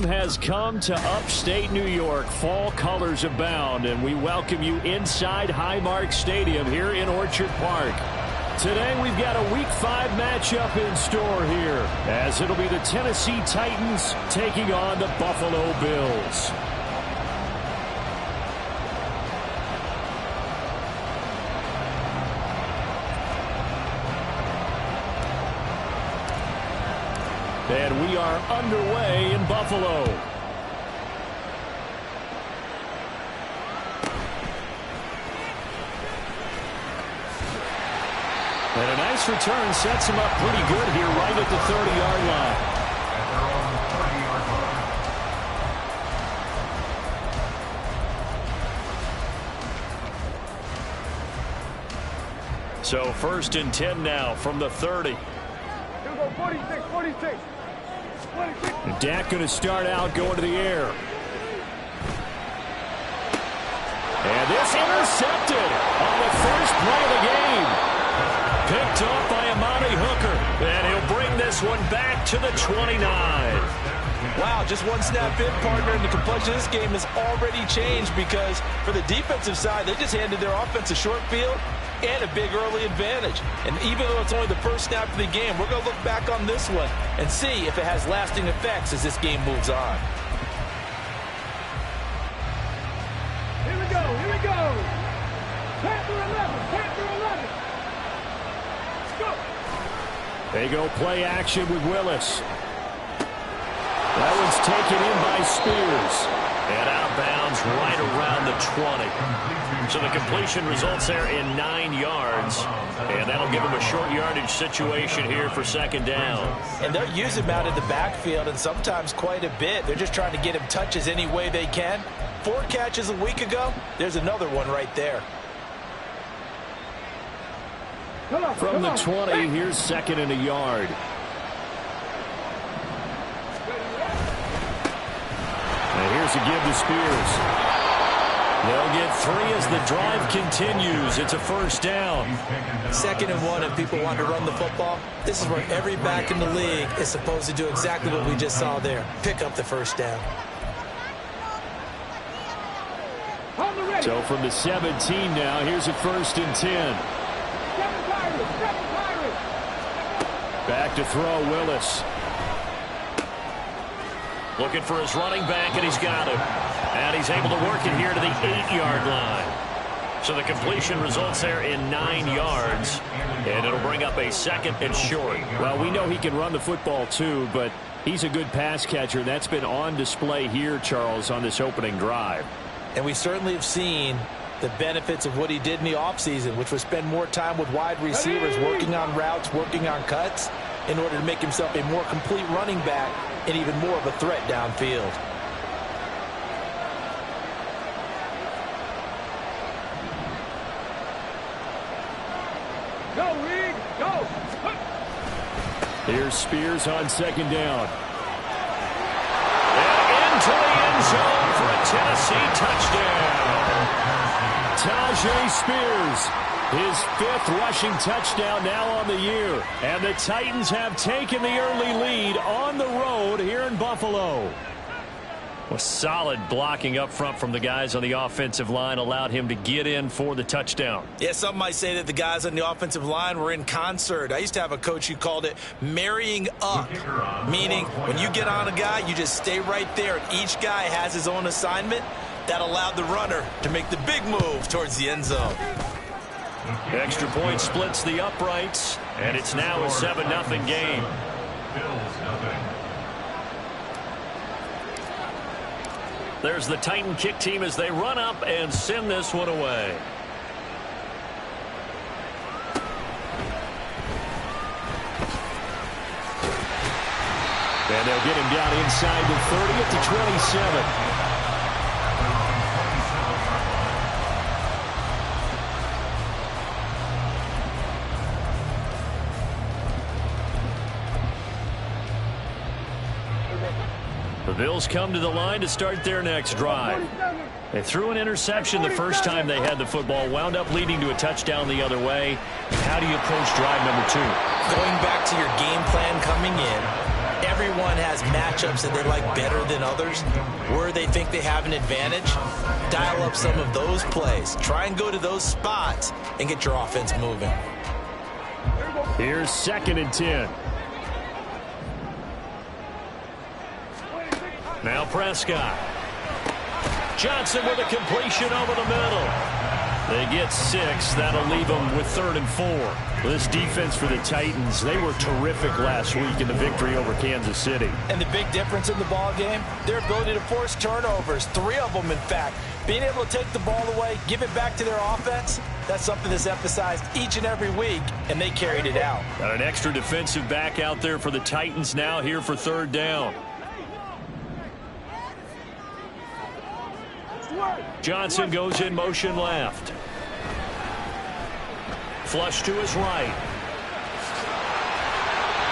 Spring has come to upstate New York. Fall colors abound, and we welcome you inside Highmark Stadium here in Orchard Park. Today we've got a Week 5 matchup in store here, as it'll be the Tennessee Titans taking on the Buffalo Bills. And we are underway in Buffalo. And a nice return sets him up pretty good here right at the 30-yard line. So 1st and 10 now from the 30. Here we go, 46, 46. Dak going to start out going to the air. And this intercepted on the first play of the game. Picked off by Amani Hooker. And he'll bring this one back to the 29. Wow, just one snap in, partner, and the complexion of this game has already changed because for the defensive side, they just handed their offense a short field and a big early advantage. And even though it's only the first snap of the game, we're going to look back on this one and see if it has lasting effects as this game moves on. Here we go, here we go. Panther 11, Panther 11. Let's go. They go play action with Willis. That one's taken in by Spears. And outbounds right around the 20. So the completion results there in 9 yards. And that'll give him a short yardage situation here for 2nd down. And they'll use him out in the backfield and sometimes quite a bit. They're just trying to get him touches any way they can. 4 catches a week ago. There's another one right there. From the 20, here's 2nd and a yard. And here's a give to Spears. They'll get 3 as the drive continues. It's a 1st down. 2nd and 1, if people want to run the football, this is where every back in the league is supposed to do exactly what we just saw there. Pick up the 1st down. So from the 17 now, here's a 1st and 10. Back to throw, Willis. Looking for his running back, and he's got him. And he's able to work it here to the 8-yard line. So the completion results there in 9 yards. And it'll bring up a 2nd and short. Well, we know he can run the football too, but he's a good pass catcher. That's been on display here, Charles, on this opening drive. And we certainly have seen the benefits of what he did in the offseason, which was spend more time with wide receivers, working on routes, working on cuts, in order to make himself a more complete running back and even more of a threat downfield. Go, Reed, go. Here's Spears on 2nd down. And into the end zone for a Tennessee touchdown. Tajay Spears, his 5th rushing touchdown now on the year. And the Titans have taken the early lead on the road here in Buffalo. Well, solid blocking up front from the guys on the offensive line allowed him to get in for the touchdown. Yeah, some might say that the guys on the offensive line were in concert. I used to have a coach who called it marrying up, meaning when you get on a guy, you just stay right there. And each guy has his own assignment. That allowed the runner to make the big move towards the end zone. Extra point splits the uprights, and it's now a 7-0 game. There's the Titan kick team as they run up and send this one away. And they'll get him down inside the 30 at the 27. The Bills come to the line to start their next drive. They threw an interception the first time they had the football, wound up leading to a touchdown the other way. How do you approach drive number 2? Going back to your game plan coming in, everyone has matchups that they like better than others, where they think they have an advantage. Dial up some of those plays. Try and go to those spots and get your offense moving. Here's 2nd and 10. Now Prescott. Johnson with a completion over the middle. They get 6. That'll leave them with 3rd and 4. This defense for the Titans, they were terrific last week in the victory over Kansas City. And the big difference in the ball game, their ability to force turnovers, 3 of them in fact. Being able to take the ball away, give it back to their offense, that's something that's emphasized each and every week, and they carried it out. Got an extra defensive back out there for the Titans now here for 3rd down. Johnson goes in motion left. Flush to his right.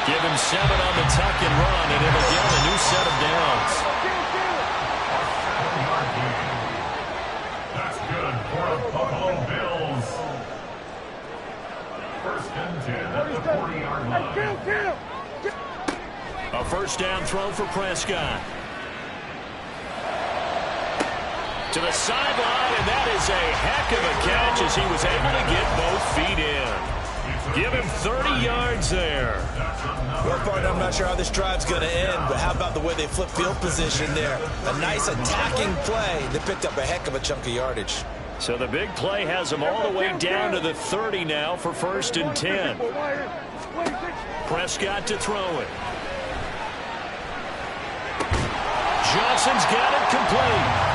Give him 7 on the tuck and run, and it'll get a new set of downs. That's good for the Buffalo Bills. 1st and 10 at the 40-yard line. A 1st down throw for Prescott. To the sideline, and that is a heck of a catch as he was able to get both feet in. Give him 30 yards there. Well, partner, I'm not sure how this drive's going to end, but how about the way they flip field position there? A nice attacking play that picked up a heck of a chunk of yardage. So the big play has them all the way down to the 30 now for 1st and 10. Prescott to throw it. Johnson's got it complete.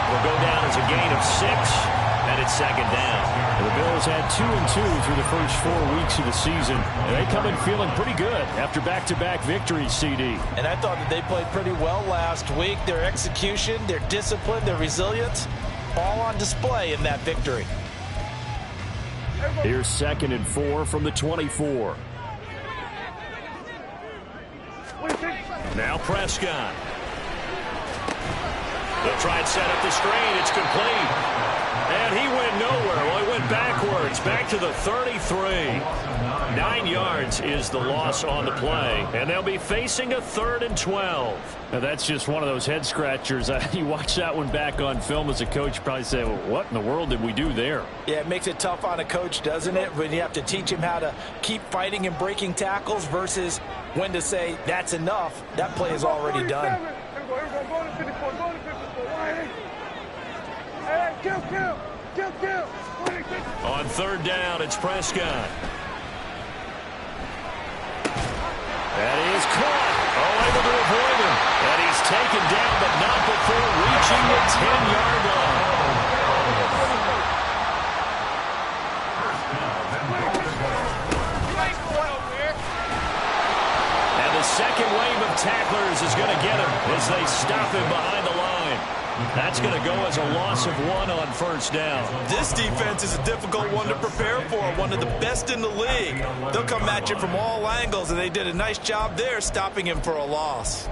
Will go down as a gain of 6, and it's 2nd down. The Bills had 2-2 through the first 4 weeks of the season. And they come in feeling pretty good after back-to-back victories, CD. And I thought that they played pretty well last week. Their execution, their discipline, their resilience, all on display in that victory. Here's 2nd and 4 from the 24. Now Prescott. They'll try and set up the screen. It's complete. And he went nowhere. Well, he went backwards. Back to the 33. 9 yards is the loss on the play. And they'll be facing a 3rd and 12. Now, that's just one of those head scratchers. You watch that one back on film as a coach, you probably say, well, what in the world did we do there? Yeah, it makes it tough on a coach, doesn't it? When you have to teach him how to keep fighting and breaking tackles versus when to say, that's enough. That play is already done. On 3rd down, it's Prescott. That is caught. Oh, able to avoid him. And he's taken down, but not before reaching the 10-yard line. And the second wave of tacklers is going to get him as they stop him behind the line. That's going to go as a loss of 1 on 1st down. This defense is a difficult one to prepare for, one of the best in the league. They'll come at you from all angles, and they did a nice job there stopping him for a loss.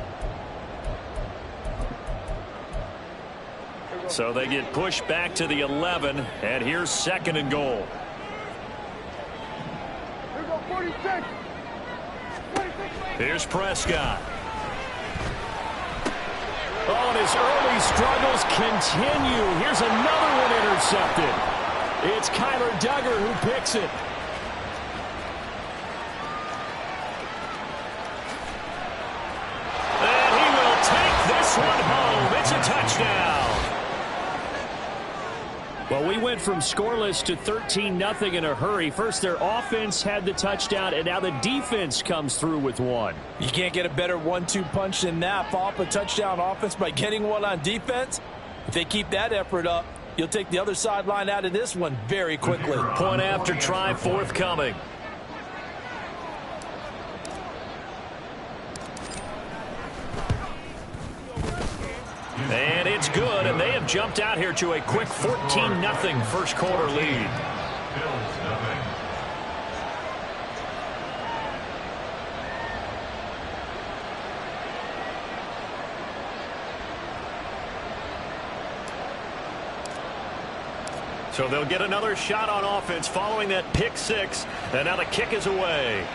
So they get pushed back to the 11, and here's 2nd and goal. Here's Prescott. Oh, and his early struggles continue. Here's another one intercepted. It's Kyler Duggar who picks it. And he will take this one home. It's a touchdown. Well, we went from scoreless to 13-0 in a hurry. First, their offense had the touchdown, and now the defense comes through with one. You can't get a better 1-2 punch than that. Follow up a touchdown offense by getting one on defense. If they keep that effort up, you'll take the other sideline out of this one very quickly. Point after try forthcoming. And it's good, and they have jumped out here to a quick 14-0 first quarter lead. So they'll get another shot on offense following that pick six, and now the kick is away.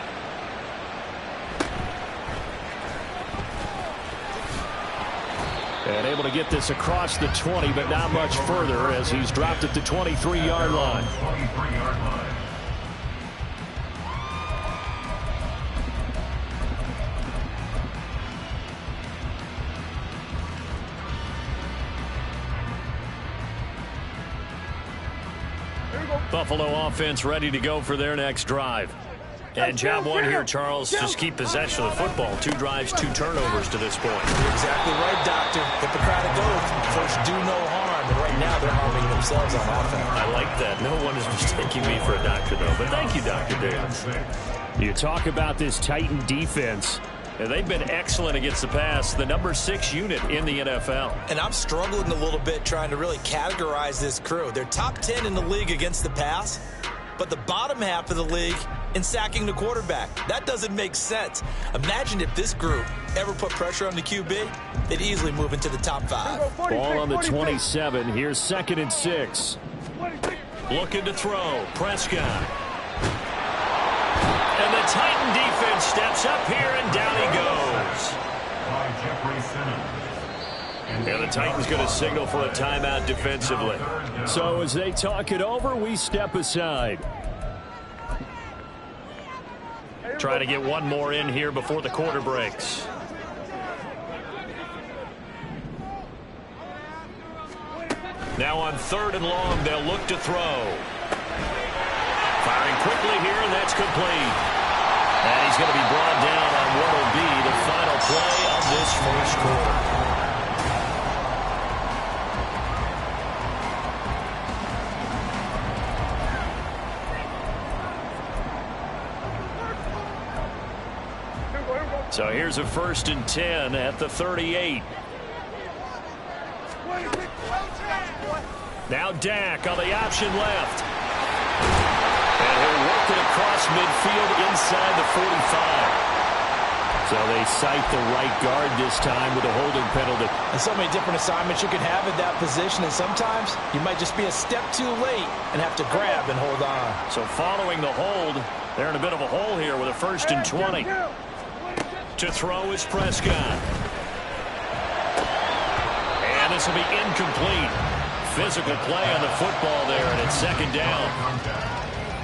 And able to get this across the 20, but not much further as he's dropped at the 23-yard line. 23-yard line. Buffalo offense ready to go for their next drive. And job one here, Charles, just keep possession of the football. 2 drives, 2 turnovers to this point. You're exactly right, Doctor. Hippocratic oath. First, do no harm. And right now, they're harming themselves on offense. I like that. No one is mistaking me for a doctor, though. But thank you, Dr. Davis. You talk about this Titan defense. They've been excellent against the pass, the number 6 unit in the NFL. And I'm struggling a little bit trying to really categorize this crew. They're top 10 in the league against the pass, but the bottom half of the league in sacking the quarterback. That doesn't make sense. Imagine if this group ever put pressure on the QB, they'd easily move into the top 5. Ball on the 27. Here's 2nd and 6. Looking to throw. Prescott. And the Titan defense steps up here, and down he goes. And the Titans going to signal for a timeout defensively. So as they talk it over, we step aside. Try to get one more in here before the quarter breaks. Now on 3rd and long, they'll look to throw. Firing quickly here, and that's complete. And he's going to be brought down on what will be the final play of this first quarter. So here's a 1st and 10 at the 38. Now Dak on the option left. And he'll work it across midfield inside the 45. So they cite the right guard this time with a holding penalty. And so many different assignments you can have at that position, and sometimes you might just be a step too late and have to grab and hold on. So following the hold, they're in a bit of a hole here with a 1st and 20. To throw is Prescott. And this will be incomplete. Physical play on the football there, and it's 2nd down.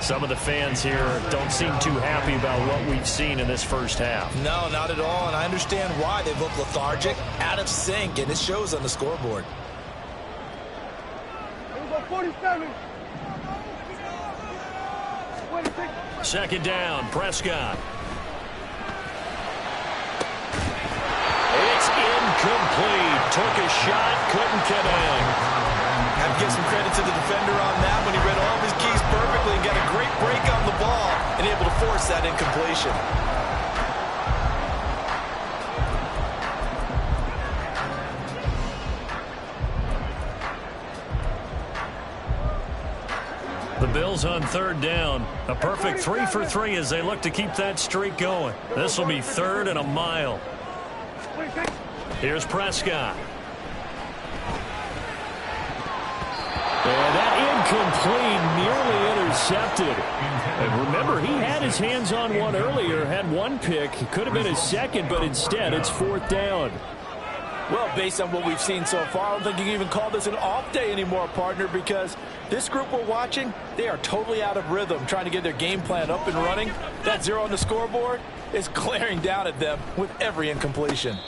Some of the fans here don't seem too happy about what we've seen in this first half. No, not at all, and I understand why. They look lethargic, out of sync, and it shows on the scoreboard. 47. 2nd down, Prescott. It's incomplete. Took a shot, couldn't connect. Have to give some credit to the defender on that when he read all of his keys perfectly and got a great break on the ball and able to force that incompletion. The Bills on 3rd down. A perfect 3 for 3 as they look to keep that streak going. This will be 3rd and a mile. Here's Prescott. And that incomplete, nearly intercepted. And remember, he had his hands on one earlier, had one pick. It could have been his 2nd, but instead it's 4th down. Well, based on what we've seen so far, I don't think you can even call this an off day anymore, partner, because this group we're watching, they are totally out of rhythm, trying to get their game plan up and running. That 0 on the scoreboard is glaring down at them with every incompletion.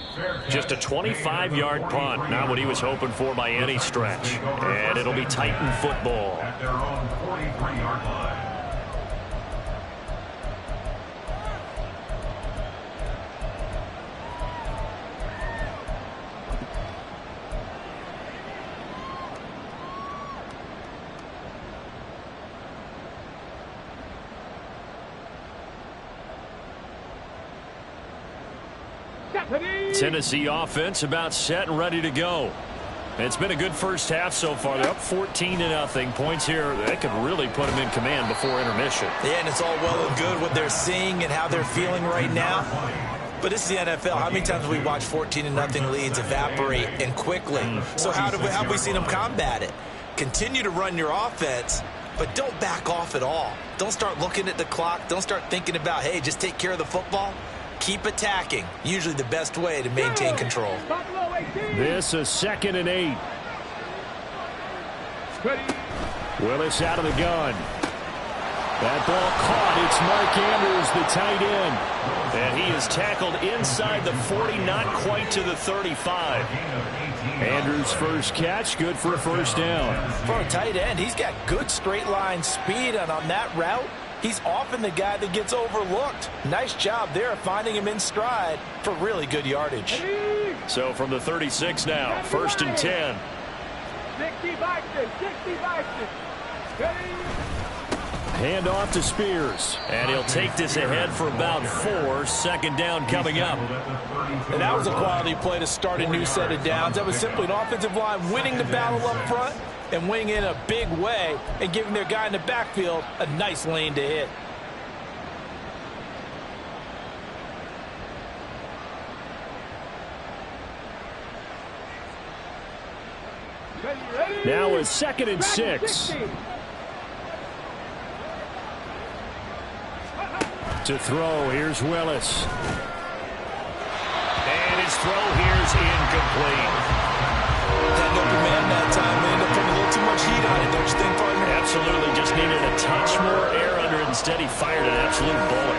Just a 25-yard punt, not what he was hoping for by any stretch. And it'll be Titan football. At their own 43-yard line. Tennessee offense about set and ready to go. It's been a good first half so far. They're up 14-0. Points here, they could really put them in command before intermission. Yeah, and it's all well and good what they're seeing and how they're feeling right now. But this is the NFL. How many times have we watched 14-0 leads evaporate and quickly? So how have we seen them combat it? Continue to run your offense, but don't back off at all. Don't start looking at the clock. Don't start thinking about, hey, just take care of the football. Keep attacking. Usually the best way to maintain control. Buffalo This is 2nd and 8. Willis out of the gun. That ball caught. It's Mark Andrews, the tight end. And he is tackled inside the 40, not quite to the 35. Andrews' first catch, good for a first down. For a tight end, he's got good straight line speed, and on that route, he's often the guy that gets overlooked. Nice job there finding him in stride for really good yardage. So from the 36 now, 1st and 10. 65, 65. Hand off to Spears. And he'll take this ahead for about 4. 2nd down coming up. And that was a quality play to start a new set of downs. That was simply an offensive line winning the battle up front and winning in a big way and giving their guy in the backfield a nice lane to hit. Now it's 2nd and 6. To throw, here's Willis. And his throw here's incomplete. That open man that time may end up putting a little too much heat on it, don't you think, partner? Absolutely, just needed a touch more air under it. Instead, he fired an absolute bullet.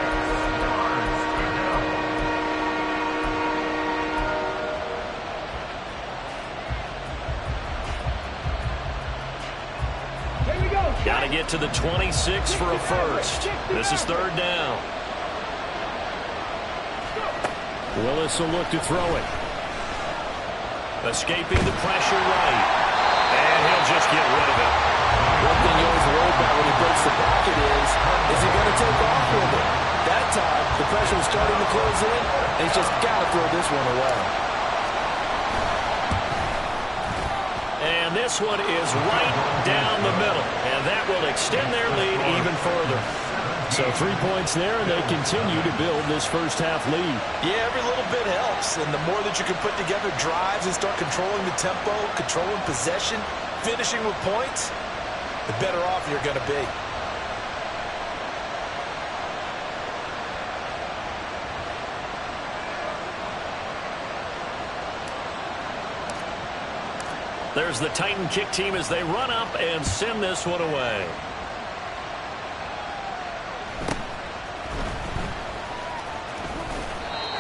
Got to get to the 26 for a first. This is 3rd down. Willis will look to throw it. Escaping the pressure right. And he'll just get rid of it. One thing you always worry about when he breaks the pocket is he going to take off with it? That time, the pressure was starting to close in, and he's just got to throw this one away. And this one is right down the middle. And that will extend their lead even further. So 3 points there, and they continue to build this first half lead. Yeah, every little bit helps. And the more that you can put together drives and start controlling the tempo, controlling possession, finishing with points, the better off you're going to be. There's the Titan kick team as they run up and send this one away.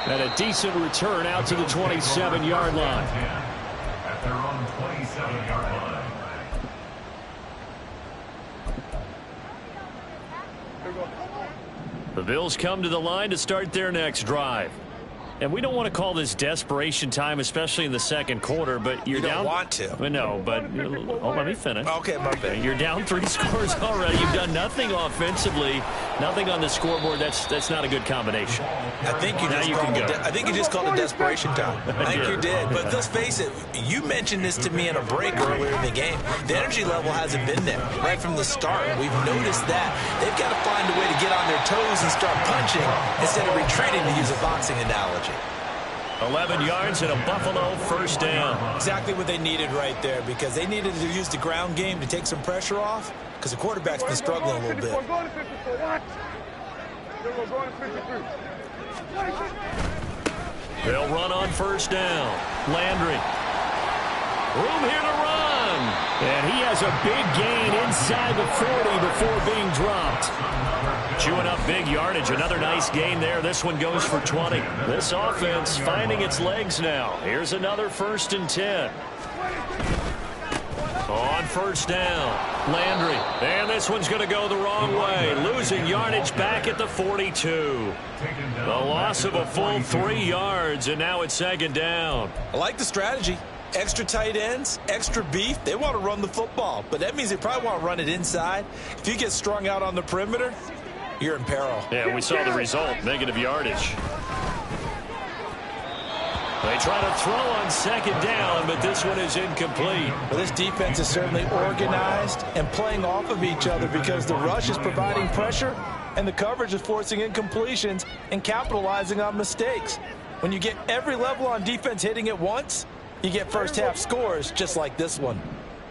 And a decent return out to the 27-yard line. At their own 27-yard line. The Bills come to the line to start their next drive. And we don't want to call this desperation time, especially in the second quarter, but you're down. You don't want to. No, but let me finish. Okay, my bad. You're down 3 scores already. You've done nothing offensively, nothing on the scoreboard. That's not a good combination. I think you just called it desperation time. I think you did. But let's face it, you mentioned this to me in a break earlier in the game. The energy level hasn't been there right from the start. We've noticed that. They've got to find a way to get on their toes and start punching instead of retreating, to use a boxing analogy. 11 yards and a Buffalo first down. Exactly what they needed right there, because they needed to use the ground game to take some pressure off, because the quarterback's been struggling a little bit. They'll run on first down. Landry. Room here to run. And he has a big gain inside the 40 before being dropped. Chewing up big yardage. Another nice gain there. This one goes for 20. This offense finding its legs now. Here's another 1st and 10. On first down, Landry. And this one's going to go the wrong way. Losing yardage back at the 42. The loss of a full 3 yards, and now it's 2nd down. I like the strategy. Extra tight ends, extra beef. They want to run the football, but that means they probably want to run it inside. If you get strung out on the perimeter, you're in peril. Yeah, we saw the result, negative yardage. They try to throw on 2nd down, but this one is incomplete. Well, this defense is certainly organized and playing off of each other, because the rush is providing pressure and the coverage is forcing incompletions and capitalizing on mistakes. When you get every level on defense hitting at once, you get first half scores just like this one.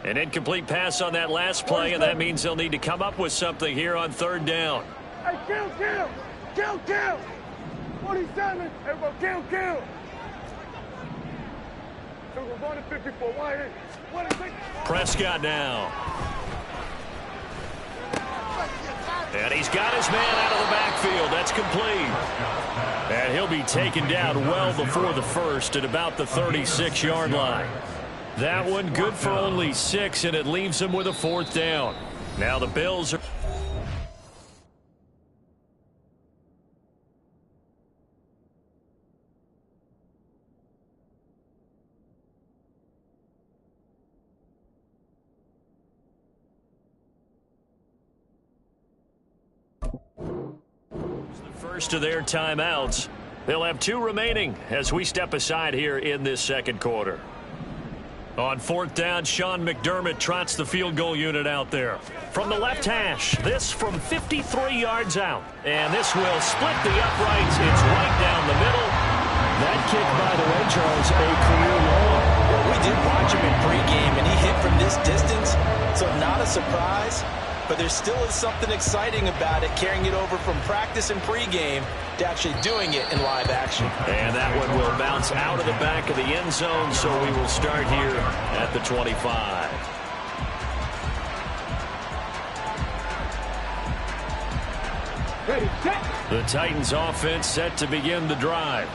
An incomplete pass on that last play, and that means they'll need to come up with something here on 3rd down. Hey, kill! 47, everybody, kill! We're on to 54. Prescott now. And he's got his man out of the backfield. That's complete. And he'll be taken down well before the first at about the 36-yard line. That one good for only 6, and it leaves him with a 4th down. Now the Bills are... First of their timeouts. They'll have 2 remaining as we step aside here in this second quarter. On 4th down, Sean McDermott trots the field goal unit out there. From the left hash, this from 53 yards out. And this will split the uprights. It's right down the middle. That kick, by the way, Charles, a career long. Well, we did watch him in pregame, and he hit from this distance, so not a surprise. But there still is something exciting about it, carrying it over from practice and pregame to actually doing it in live action. And that one will bounce out of the back of the end zone, so we will start here at the 25. Ready, set. The Titans offense set to begin the drive.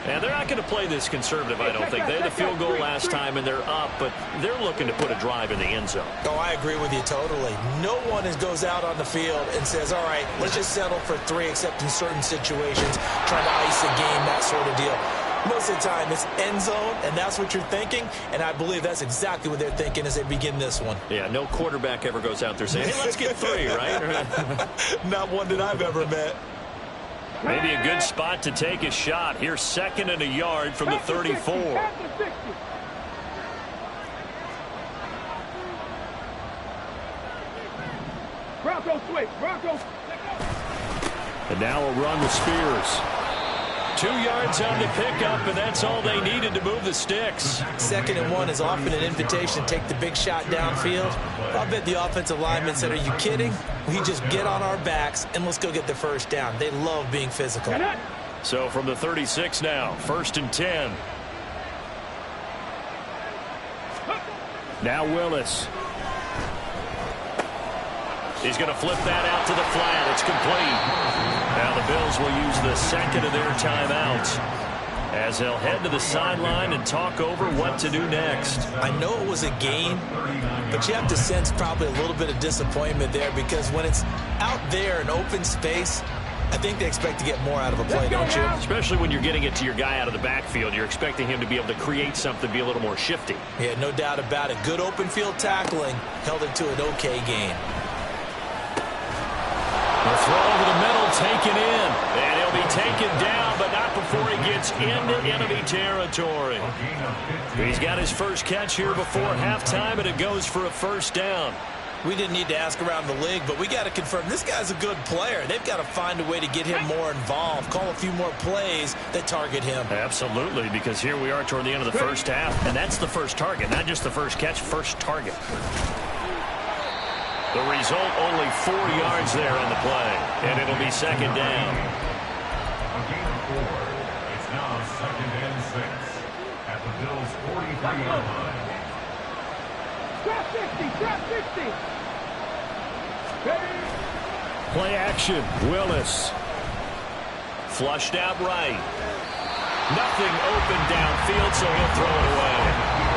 And they're not going to play this conservative, I don't think. They had the field goal last time, and they're up, but they're looking to put a drive in the end zone. Oh, I agree with you totally. No one goes out on the field and says, all right, let's just settle for 3, except in certain situations, trying to ice a game, that sort of deal. Most of the time, it's end zone, and that's what you're thinking, and I believe that's exactly what they're thinking as they begin this one. Yeah, no quarterback ever goes out there saying, hey, let's get 3, right? Not one that I've ever met. Maybe a good spot to take a shot. Here's 2nd and a yard from the 34. Bronco switch. Bronco. And now we'll run the Spears. 2 yards on the pickup, and that's all they needed to move the sticks. 2nd and 1 is often an invitation to take the big shot downfield. I bet the offensive linemen said, are you kidding? We just get on our backs and let's go get the first down. They love being physical. So from the 36 now, 1st and 10. Now Willis. He's going to flip that out to the flat. It's complete. Now the Bills will use the 2nd of their timeouts as they'll head to the sideline and talk over what to do next. I know it was a gain, but you have to sense probably a little bit of disappointment there, because when it's out there in open space, I think they expect to get more out of a play, don't you? Especially when you're getting it to your guy out of the backfield. You're expecting him to be able to create something, be a little more shifty. Yeah, no doubt about it. Good open field tackling held it to an okay game. The throw over the middle, taken in. And he'll be taken down, but not before he gets into enemy territory. He's got his first catch here before halftime, and it goes for a 1st down. We didn't need to ask around the league, but we got to confirm this guy's a good player. They've got to find a way to get him more involved, call a few more plays that target him. Absolutely, because here we are toward the end of the first half, and that's the first target, not just the first catch, first target. The result, only 4 yards there on the play, and it'll be 2nd down. A gain of 4. It's now 2nd and 6 at the Bills' 43-yard line. Trap 60. Trap 60. Play action. Willis. Flushed out right. Nothing open downfield, so he'll throw it away.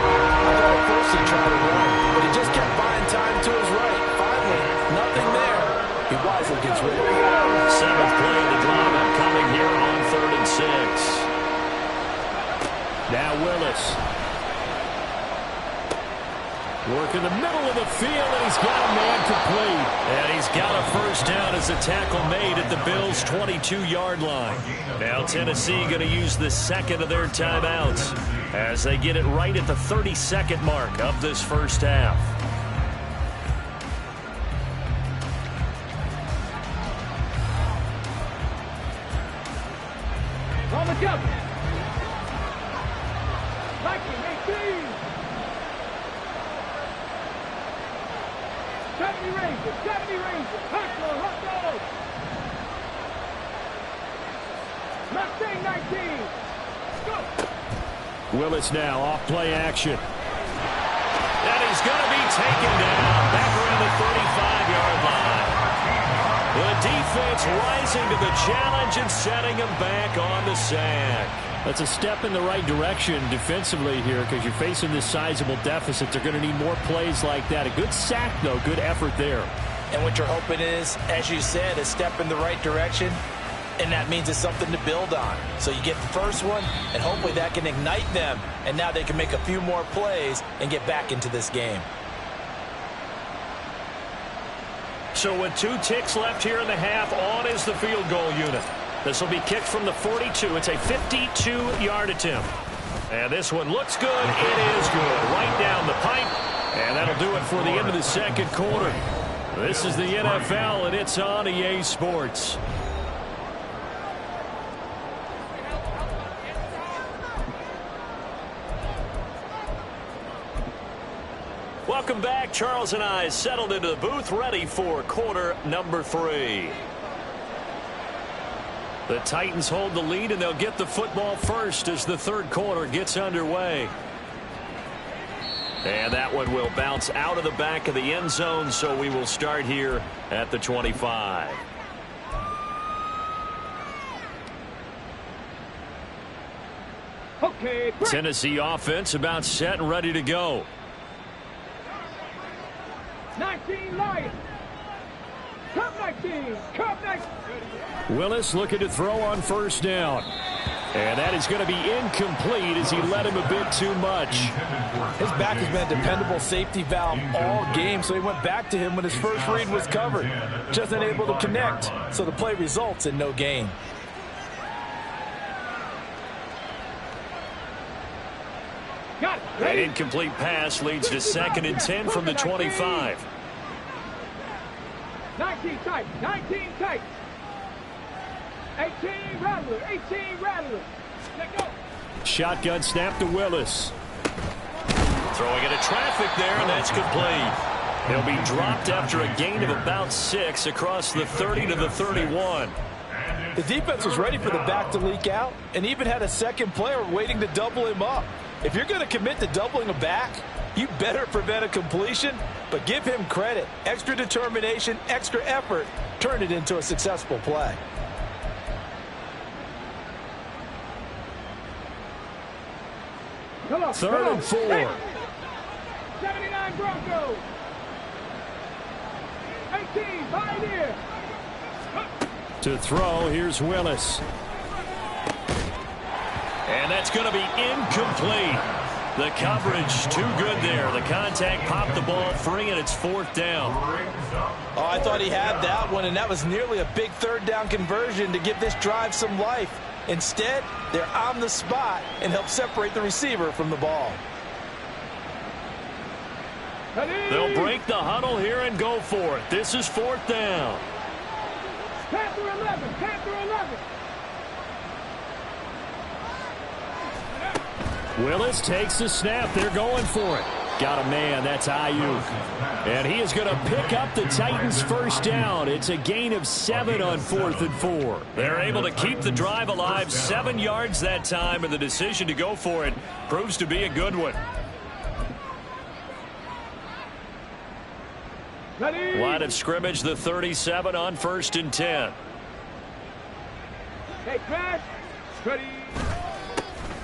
I thought at first he tried to run, but he just kept buying time to his right. Finally, nothing there. He wisely gets rid of it. 7th play of the drive upcoming here on 3rd and 6. Now Willis. Work in the middle of the field, and he's got a man complete. And he's got a 1st down as a tackle made at the Bills' 22-yard line. Now Tennessee going to use the 2nd of their timeouts as they get it right at the 32nd mark of this first half. On the jump. Mikey, 18. 70 Rangers. 70 Rangers. Hot roll. Mustang 19. Go. Willis now off play action. And he's going to be taken down back around the 35-yard line. The defense rising to the challenge and setting him back on the sack. That's a step in the right direction defensively here because you're facing this sizable deficit. They're going to need more plays like that. A good sack, though. Good effort there. And what you're hoping is, as you said, a step in the right direction. And that means it's something to build on. So you get the first one, and hopefully that can ignite them. And now they can make a few more plays and get back into this game. So with 2 ticks left here in the half, on is the field goal unit. This will be kicked from the 42. It's a 52-yard attempt. And this one looks good. It is good. Right down the pipe. And that'll do it for the end of the second quarter. This is the NFL, and it's on EA Sports. Welcome back. Charles and I settled into the booth, ready for quarter number 3. The Titans hold the lead, and they'll get the football first as the third quarter gets underway. And that one will bounce out of the back of the end zone, so we will start here at the 25. Okay. Tennessee offense about set and ready to go. 19 Lions. Come 19. Come 19. Willis looking to throw on first down. And that is going to be incomplete as he led him a bit too much. His back has been a dependable safety valve all game, so he went back to him when his first read was covered. Just unable to connect, so the play results in no gain. An incomplete pass leads to 2nd and 10 from the 25. 19 tight. 19 tight. 18 Rattler. 18 Rattler. Let go. Shotgun snap to Willis. Throwing into traffic there, and that's complete. He'll be dropped after a gain of about 6 across the 30 to the 31. The defense was ready for the back to leak out and even had a second player waiting to double him up. If you're going to commit to doubling a back, you better prevent a completion, but give him credit. Extra determination, extra effort, turn it into a successful play. Come on, 3rd and 4. 79 Broncos. 18, Pioneer. To throw, here's Willis. And that's going to be incomplete. The coverage too good there. The contact popped the ball free, and it's 4th down. Oh, I thought he had that one, and that was nearly a big 3rd down conversion to give this drive some life. Instead, they're on the spot and help separate the receiver from the ball. They'll break the huddle here and go for it. This is 4th down. Panther 11. Panther 11. Willis takes the snap. They're going for it. Got a man. That's Ayuk. And he is going to pick up the Titans' first down. It's a gain of 7 on 4th and 4. They're able to keep the drive alive. 7 yards that time, and the decision to go for it proves to be a good one. Line of scrimmage, the 37 on 1st and 10. Hey, Crash. Ready.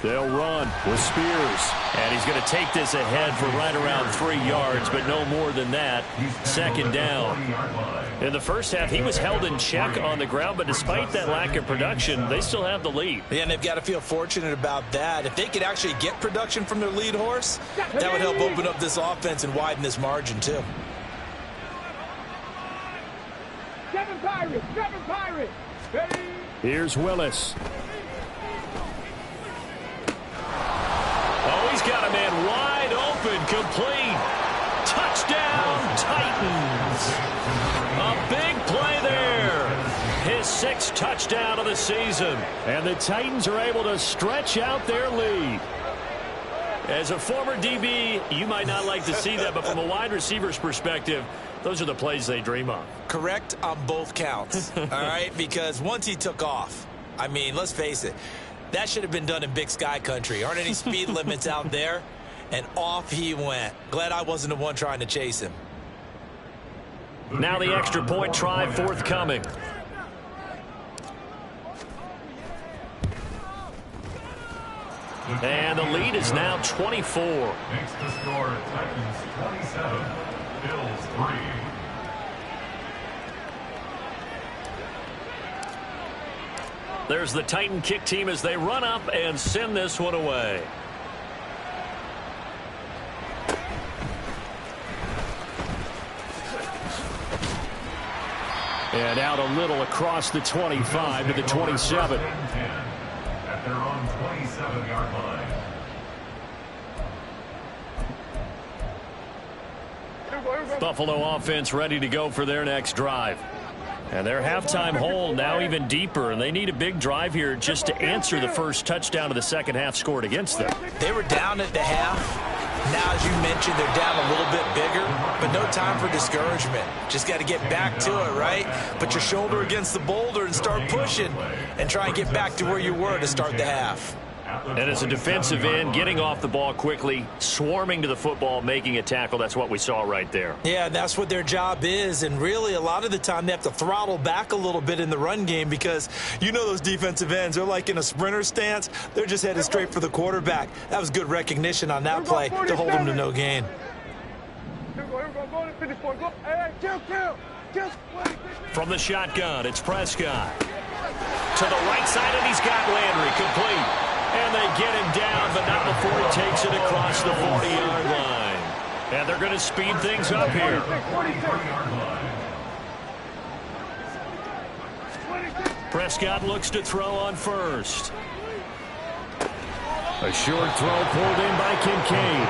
They'll run with Spears. And he's going to take this ahead for right around 3 yards, but no more than that. 2nd down. In the first half, he was held in check on the ground, but despite that lack of production, they still have the lead. Yeah, and they've got to feel fortunate about that. If they could actually get production from their lead horse, that would help open up this offense and widen this margin, too. 7 Pirates. 7 Pirates. Ready. Here's Willis. Oh, he's got a man wide open, complete. Touchdown, Titans. A big play there. His 6th touchdown of the season. And the Titans are able to stretch out their lead. As a former DB, you might not like to see that, but from a wide receiver's perspective, those are the plays they dream of. Correct on both counts, all right? Because once he took off, I mean, let's face it, That should have been done in Big Sky country. Aren't any speed limits out there? And off he went. Glad I wasn't the one trying to chase him. Now the extra point try forthcoming. And the lead is now 24. Makes the score Titans 27, Bills 3. There's the Titan kick team as they run up and send this one away. And out a little across the 25 to the 27. At their own 27-yard line. Buffalo offense ready to go for their next drive. And their halftime hole now even deeper, and they need a big drive here just to answer the first touchdown of the second half scored against them. They were down at the half. Now, as you mentioned, they're down a little bit bigger, but no time for discouragement. Just got to get back to it, right? Put your shoulder against the boulder and start pushing and try and get back to where you were to start the half. And as a defensive end, getting off the ball quickly, swarming to the football, making a tackle, that's what we saw right there. Yeah, that's what their job is, and really a lot of the time they have to throttle back a little bit in the run game because you know those defensive ends, they're like in a sprinter stance. They're just headed straight for the quarterback. That was good recognition on that play to hold them to no gain. From the shotgun, it's Prescott. To the right side, and he's got Landry complete. And they get him down, but not before he takes it across the 40-yard line. And they're going to speed things up here. Prescott looks to throw on first. A short throw pulled in by Kincaid.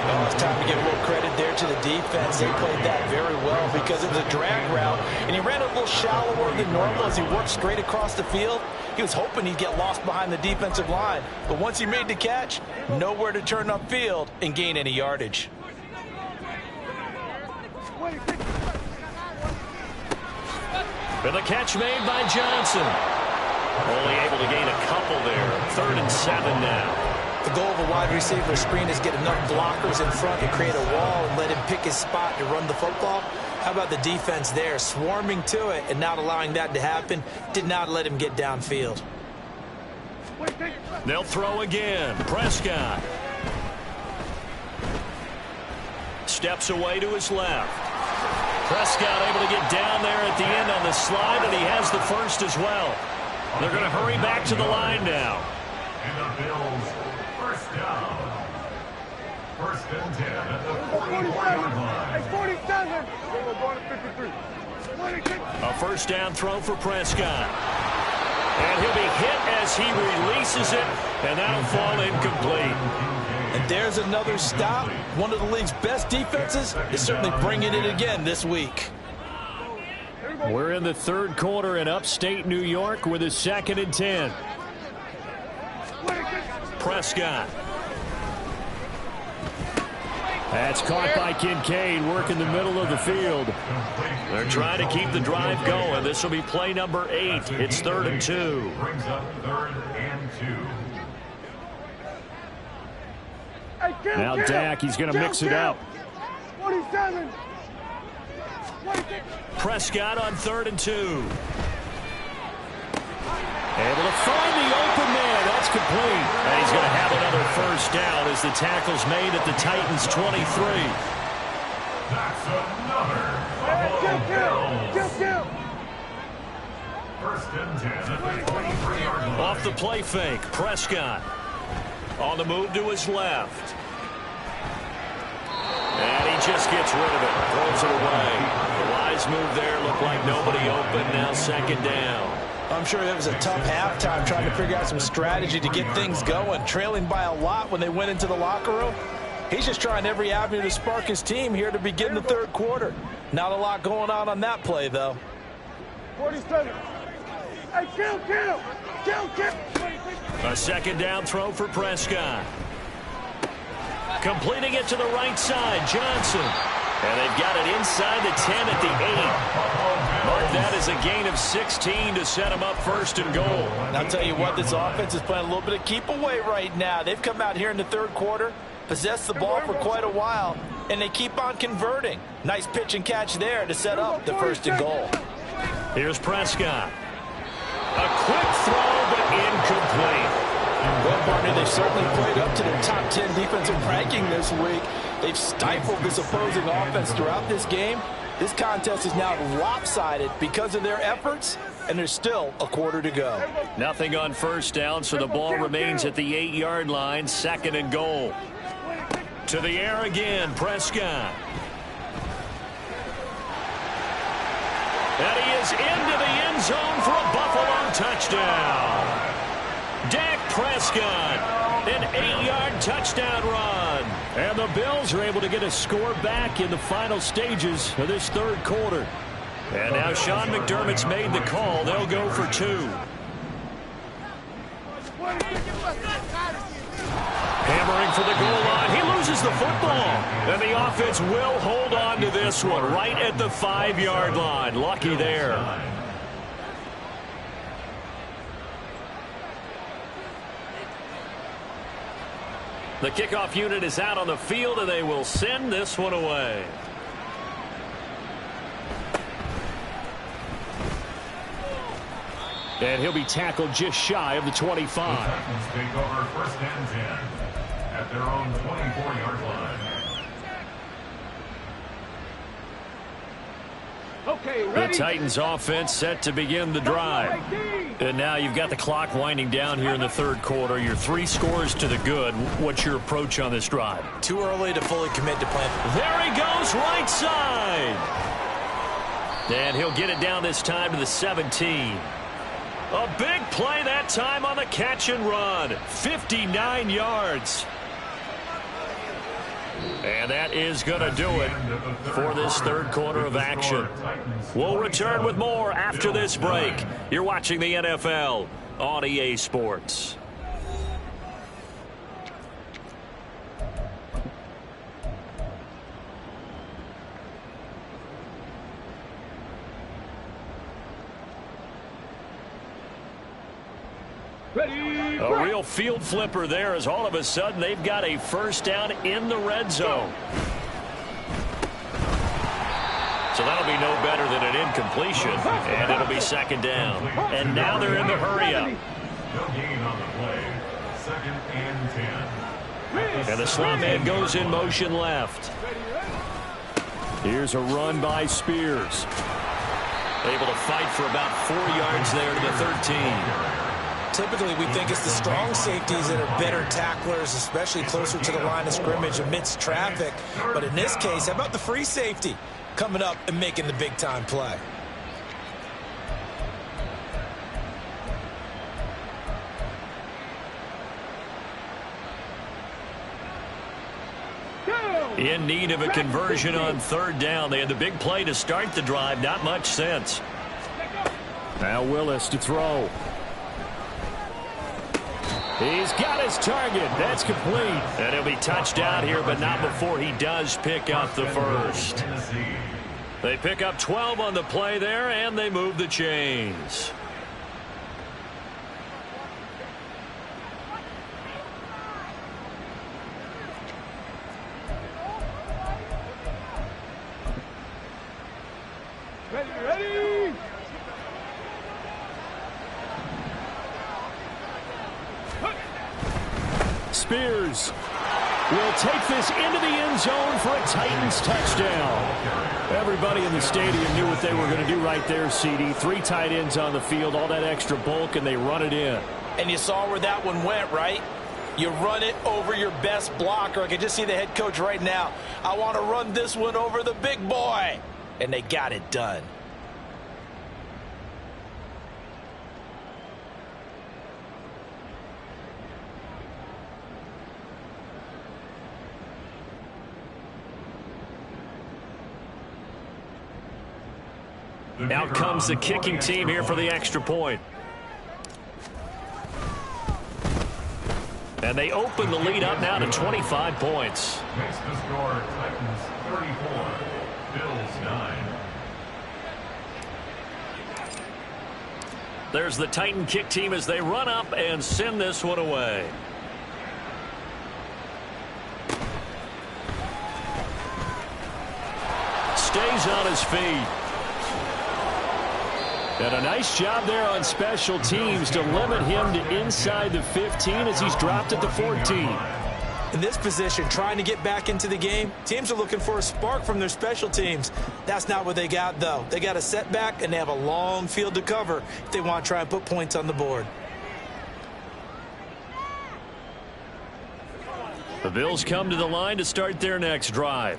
Oh, it's time to give a little credit there to the defense. They played that very well because it was a drag route, and he ran a little shallower than normal as he worked straight across the field. He was hoping he'd get lost behind the defensive line, but once he made the catch, nowhere to turn upfield and gain any yardage. And the catch made by Johnson. Only able to gain a couple there. 3rd and 7 now. The goal of a wide receiver screen is get enough blockers in front to create a wall and let him pick his spot to run the football. How about the defense there, swarming to it and not allowing that to happen? Did not let him get downfield. They'll throw again. Prescott steps away to his left. Prescott able to get down there at the end on the slide, and he has the first as well. They're going to hurry back to the line now. And the Bills, first down. 1st and 10 at the 44-yard line. 47. We're going to 53. A first down throw for Prescott. And he'll be hit as he releases it, and that'll fall incomplete. And there's another stop. One of the league's best defenses is certainly bringing it again this week. We're in the 3rd quarter in upstate New York with a 2nd and 10. Prescott. That's caught by Kincaid, working the middle of the field. They're trying to keep the drive going. This will be play number 8. It's 3rd and 2. Brings up 3rd and 2. Now Dak, he's going to mix it up. 47. Prescott on 3rd and 2. Able to find the open man. That's complete. And he's going to have another first down as the tackle's made at the Titans' 23. That's another Buffalo Bills. 1st and 10 at the 23-yard line. Off the play fake, Prescott on the move to his left. And he just gets rid of it, throws it away. The wise move there, looked like nobody open, now 2nd down. I'm sure that was a tough halftime trying to figure out some strategy to get things going, trailing by a lot when they went into the locker room. He's just trying every avenue to spark his team here to begin the 3rd quarter. Not a lot going on that play, though. 47. Hey, kill. A 2nd down throw for Prescott. Completing it to the right side, Johnson. And they've got it inside the 10 at the 8. Mark that as has a gain of 16 to set him up first and goal. And I'll tell you what, this offense is playing a little bit of keep away right now. They've come out here in the third quarter, possessed the ball for quite a while, and they keep on converting. Nice pitch and catch there to set up the first and goal. Here's Prescott. A quick throw, but incomplete. Well, partner, they've certainly played up to their top 10 defensive ranking this week. They've stifled this opposing offense throughout this game. This contest is now lopsided because of their efforts, and there's still a quarter to go. Nothing on first down, so the ball remains at the 8-yard line, second and goal. To the air again, Prescott. And he is into the end zone for a Buffalo touchdown. Dak Prescott, an 8-yard touchdown run. And the Bills are able to get a score back in the final stages of this third quarter. And now Sean McDermott's made the call. They'll go for 2. Hammering for the goal line. He loses the football. And the offense will hold on to this one right at the 5-yard line. Lucky there. The kickoff unit is out on the field, and they will send this one away. And he'll be tackled just shy of the 25. The Titans take over first and 10 at their own 24-yard line. Okay, ready. The Titans offense set to begin the drive. And now you've got the clock winding down here in the third quarter. You're 3 scores to the good. What's your approach on this drive? Too early to fully commit to playing. There he goes, right side. And he'll get it down this time to the 17. A big play that time on the catch and run. 59 yards. And that is going to do it for this third quarter of action. We'll return with more after this break. You're watching the NFL on EA Sports. A real field flipper there, as all of a sudden they've got a first down in the red zone. So that'll be no better than an incompletion, and it'll be second down. And now they're in the hurry up. No gain on the play. Second and 10. And the slot man goes in motion left. Here's a run by Spears. Able to fight for about 4 yards there to the 13. Typically, we think it's the strong safeties that are better tacklers, especially closer to the line of scrimmage amidst traffic. But in this case, how about the free safety coming up and making the big-time play? In need of a conversion on third down. They had the big play to start the drive. Not much sense. Now Willis to throw. He's got his target. That's complete. And he'll be touchdown here, but not before he does pick up the first. They pick up 12 on the play there, and they move the chains. Ready. Spears will take this into the end zone for a Titans touchdown. Everybody in the stadium knew what they were going to do right there, CD. 3 tight ends on the field, all that extra bulk, and they run it in. And you saw where that one went, right? You run it over your best blocker. I can just see the head coach right now. I want to run this one over the big boy. And they got it done. Out comes the kicking team here for the extra point. And they open the lead up now to 25 points. Makes the score Titans 34, Bills 9. There's the Titan kick team as they run up and send this one away. Stays on his feet. And a nice job there on special teams to limit him to inside the 15 as he's dropped at the 14. In this position, trying to get back into the game, teams are looking for a spark from their special teams. That's not what they got, though. They got a setback, and they have a long field to cover if they want to try and put points on the board. The Bills come to the line to start their next drive.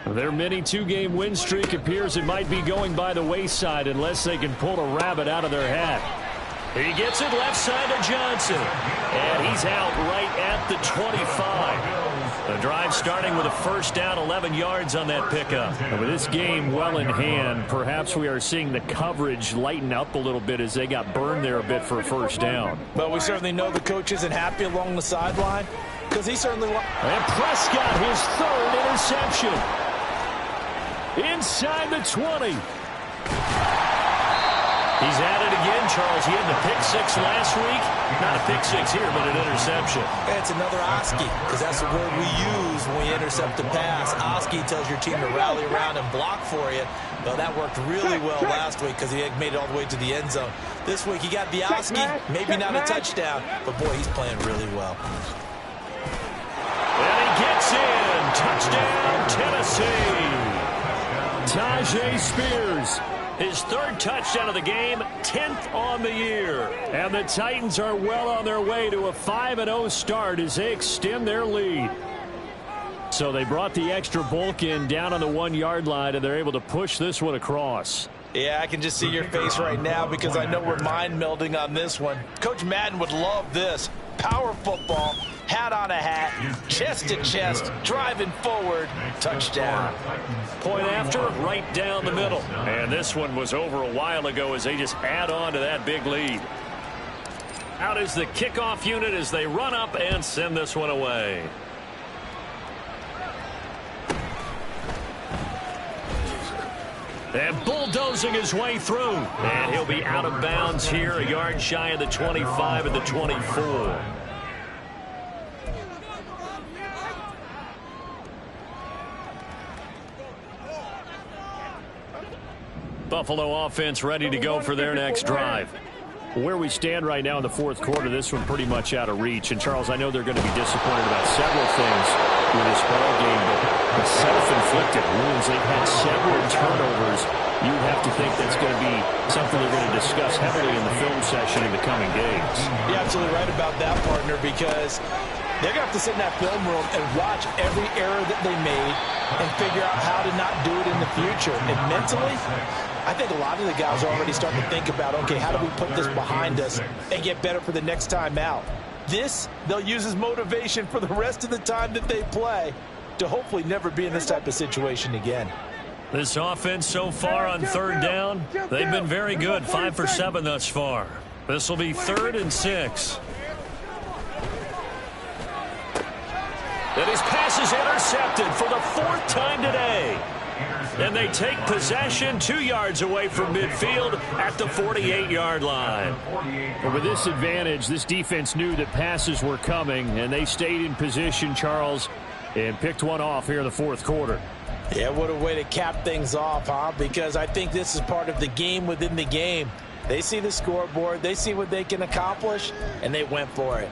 Their mini two-game win streak appears it might be going by the wayside unless they can pull a rabbit out of their hat. He gets it left side to Johnson. And he's out right at the 25. The drive starting with a first down, 11 yards on that pickup. And with this game well in hand, perhaps we are seeing the coverage lighten up a little bit as they got burned there a bit for a first down. But we certainly know the coach isn't happy along the sideline because he certainly wants. And Prescott, his third interception. Inside the 20. He's at it again, Charles. He had the pick six last week. Not a pick six here, but an interception. It's another Oski, because that's the word we use when we intercept a pass. Oski tells your team to rally around and block for you. Well, that worked really well last week because he had made it all the way to the end zone. This week he got the Oski, maybe not a touchdown, but boy, he's playing really well. And he gets in. Touchdown, Tennessee. Tajay Spears. His third touchdown of the game, 10th on the year. And the Titans are well on their way to a 5-0 start as they extend their lead. So they brought the extra bulk in down on the 1-yard line, and they're able to push this one across. Yeah, I can just see your face right now because I know we're mind melding on this one. Coach Madden would love this. Power football, hat on a hat, chest to chest, driving forward, touchdown. Point after, right down the middle. And this one was over a while ago as they just add on to that big lead. Out is the kickoff unit as they run up and send this one away. And bulldozing his way through. And he'll be out of bounds here, a yard shy of the 25 at the 24. Buffalo offense ready to go for their next drive. Where we stand right now in the fourth quarter, this one pretty much out of reach. And, Charles, I know they're going to be disappointed about several things with this ball game, but the self-inflicted wounds, they've had several turnovers. You have to think that's going to be something they're going to discuss heavily in the film session in the coming days. You're absolutely right about that, partner, because they're going to have to sit in that film room and watch every error that they made and figure out how to not do it in the future. And mentally, I think a lot of the guys are already starting to think about, okay, how do we put this behind us and get better for the next time out? This, they'll use as motivation for the rest of the time that they play to hopefully never be in this type of situation again. This offense so far on third down, they've been very good, 5 for 7 thus far. This will be 3rd and 6. And his pass is intercepted for the 4th time today. And they take possession 2 yards away from midfield at the 48-yard line. But with this advantage, this defense knew that passes were coming, and they stayed in position, Charles, and picked one off here in the fourth quarter. Yeah, what a way to cap things off, huh? Because I think this is part of the game within the game. They see the scoreboard, they see what they can accomplish, and they went for it.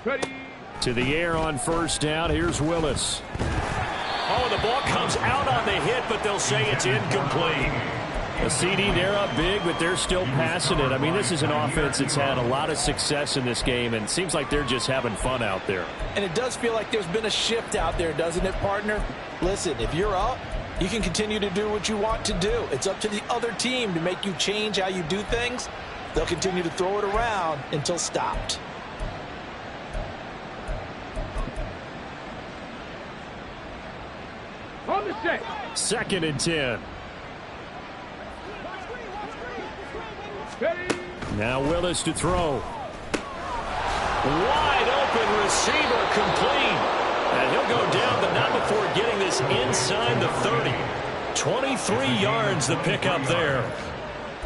Ready. To the air on first down. Here's Willis. Oh, the ball comes out on the hit, but they'll say it's incomplete. A CD, they're up big, but they're still passing it. I mean, this is an offense that's had a lot of success in this game, and it seems like they're just having fun out there. And it does feel like there's been a shift out there, doesn't it, partner? Listen, if you're up, you can continue to do what you want to do. It's up to the other team to make you change how you do things. They'll continue to throw it around until stopped. On the set. 2nd and 10. Now Willis to throw. Wide open receiver, complete. And he'll go down, but not before getting this inside the 30. 23 yards the pickup there.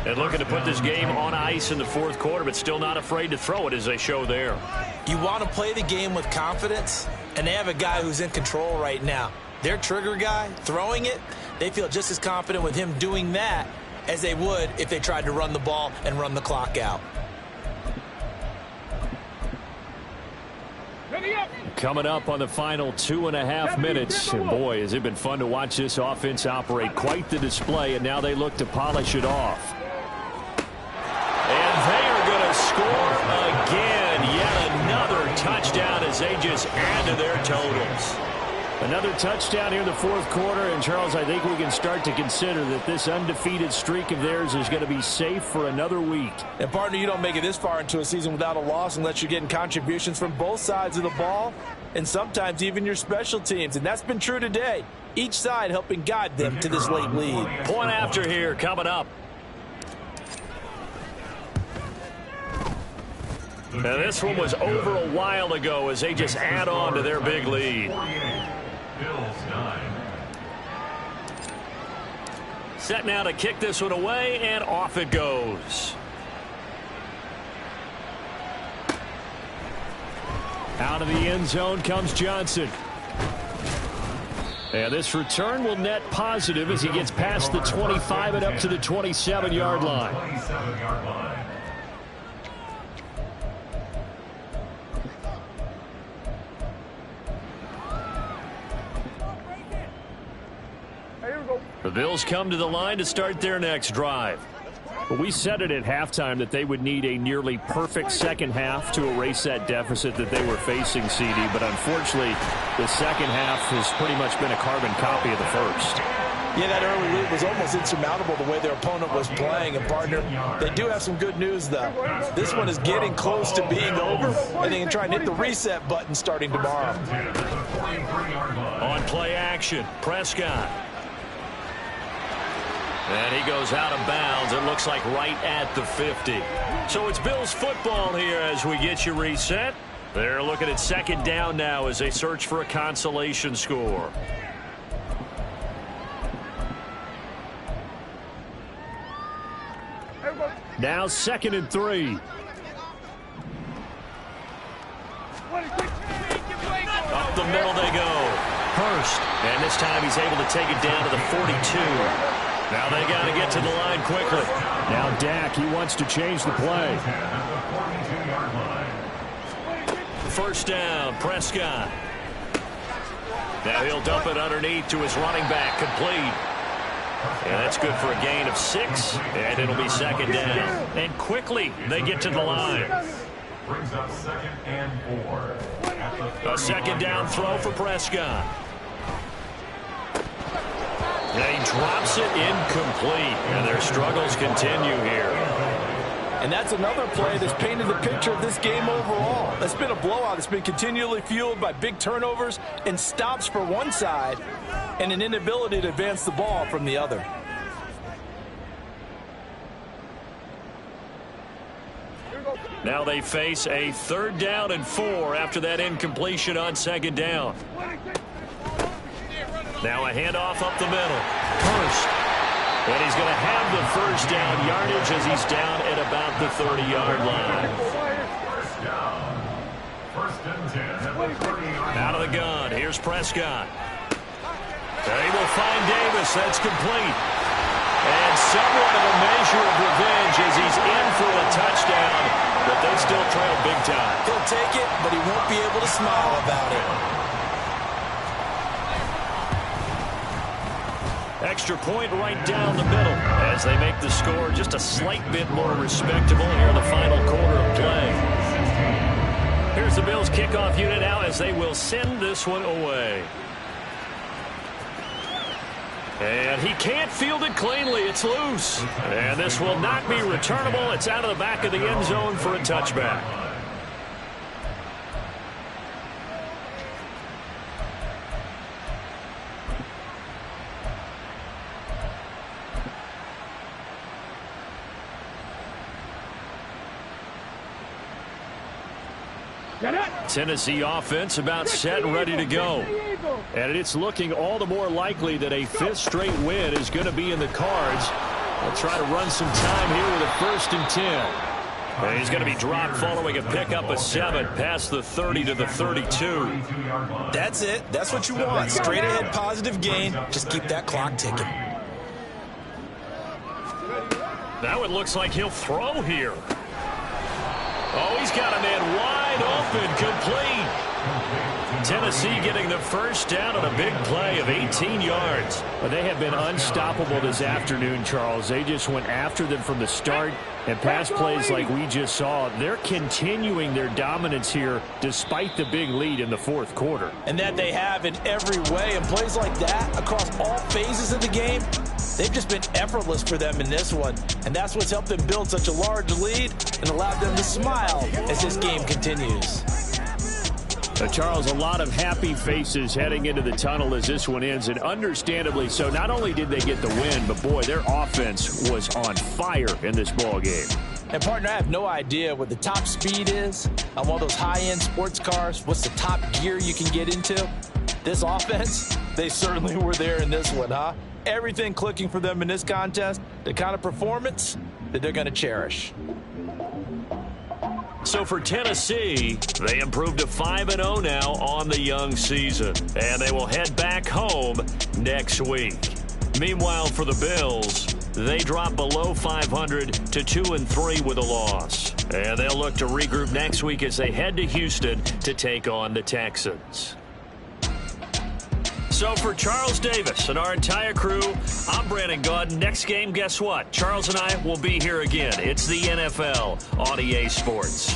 And looking to put this game on ice in the fourth quarter, but still not afraid to throw it as they show there. You want to play the game with confidence, and they have a guy who's in control right now. Their trigger guy, throwing it, they feel just as confident with him doing that as they would if they tried to run the ball and run the clock out. Coming up on the final 2.5 minutes. And boy, has it been fun to watch this offense operate. Quite the display, and now they look to polish it off. And they are going to score again. Yet another touchdown as they just add to their totals. Another touchdown here in the fourth quarter. And, Charles, I think we can start to consider that this undefeated streak of theirs is going to be safe for another week. And, partner, you don't make it this far into a season without a loss unless you're getting contributions from both sides of the ball and sometimes even your special teams. And that's been true today. Each side helping guide them to this late lead. Point after here coming up. Now, this one was over a while ago as they just add on to their big lead. Set now to kick this one away, and off it goes. Out of the end zone comes Johnson. And this return will net positive as he gets past the 25 and up to the 27-yard line. The Bills come to the line to start their next drive. But we said it at halftime that they would need a nearly perfect second half to erase that deficit that they were facing, CD. But unfortunately, the second half has pretty much been a carbon copy of the first. Yeah, that early lead was almost insurmountable the way their opponent was playing. And, partner, they do have some good news, though. This one is getting close to being over, and they can try and hit the reset button starting tomorrow. On play action, Prescott. And he goes out of bounds. It looks like right at the 50. So it's Bills football here as we get you reset. They're looking at second down now as they search for a consolation score. Now 2nd and 3. Up the middle they go. Hurst. And this time he's able to take it down to the 42. Now they got to get to the line quickly. Now Dak, he wants to change the play. First down, Prescott. Now he'll dump it underneath to his running back, complete. And that's good for a gain of 6, and it'll be second down. And quickly they get to the line. Brings up 2nd and 4. A second down throw for Prescott. And he drops it incomplete, and their struggles continue here. And that's another play that's painted the picture of this game overall. It's been a blowout. It's been continually fueled by big turnovers and stops for one side and an inability to advance the ball from the other. Now they face a 3rd down and 4 after that incompletion on second down. Now a handoff up the middle. Hurst. And he's going to have the first down yardage as he's down at about the 30-yard line. First and 10 at the 30-yard line. Out of the gun. Here's Prescott. They will find Davis. That's complete. And somewhat of a measure of revenge as he's in for a touchdown, but they still trail big time. He'll take it, but he won't be able to smile about it. Extra point right down the middle as they make the score just a slight bit more respectable here in the final quarter of play. Here's the Bills kickoff unit now as they will send this one away. And he can't field it cleanly. It's loose. And this will not be returnable. It's out of the back of the end zone for a touchback. Tennessee offense about set and ready to go. And it's looking all the more likely that a fifth straight win is going to be in the cards. They'll try to run some time here with a 1st and 10. And he's going to be dropped following a pickup of 7 past the 30 to the 32. That's it. That's what you want. Straight ahead positive gain. Just keep that clock ticking. Now it looks like he'll throw here. Oh, he's got a man wide open, complete. Tennessee getting the first down on a big play of 18 yards. But they have been unstoppable this afternoon, Charles. They just went after them from the start. And pass plays like we just saw, they're continuing their dominance here despite the big lead in the 4th quarter. And that they have in every way. And plays like that across all phases of the game, they've just been effortless for them in this one. And that's what's helped them build such a large lead and allowed them to smile as this game continues. Charles, a lot of happy faces heading into the tunnel as this one ends, and understandably so. Not only did they get the win, but boy, their offense was on fire in this ball game. And partner, I have no idea what the top speed is on one of those high-end sports cars. What's the top gear you can get into? This offense, they certainly were there in this one, huh? Everything clicking for them in this contest, the kind of performance that they're going to cherish. So for Tennessee, they improved to 5-0 now on the young season. And they will head back home next week. Meanwhile, for the Bills, they drop below 500 to 2-3 with a loss. And they'll look to regroup next week as they head to Houston to take on the Texans. So for Charles Davis and our entire crew, I'm Brandon Gaudin. Next game, guess what? Charles and I will be here again. It's the NFL on EA Sports.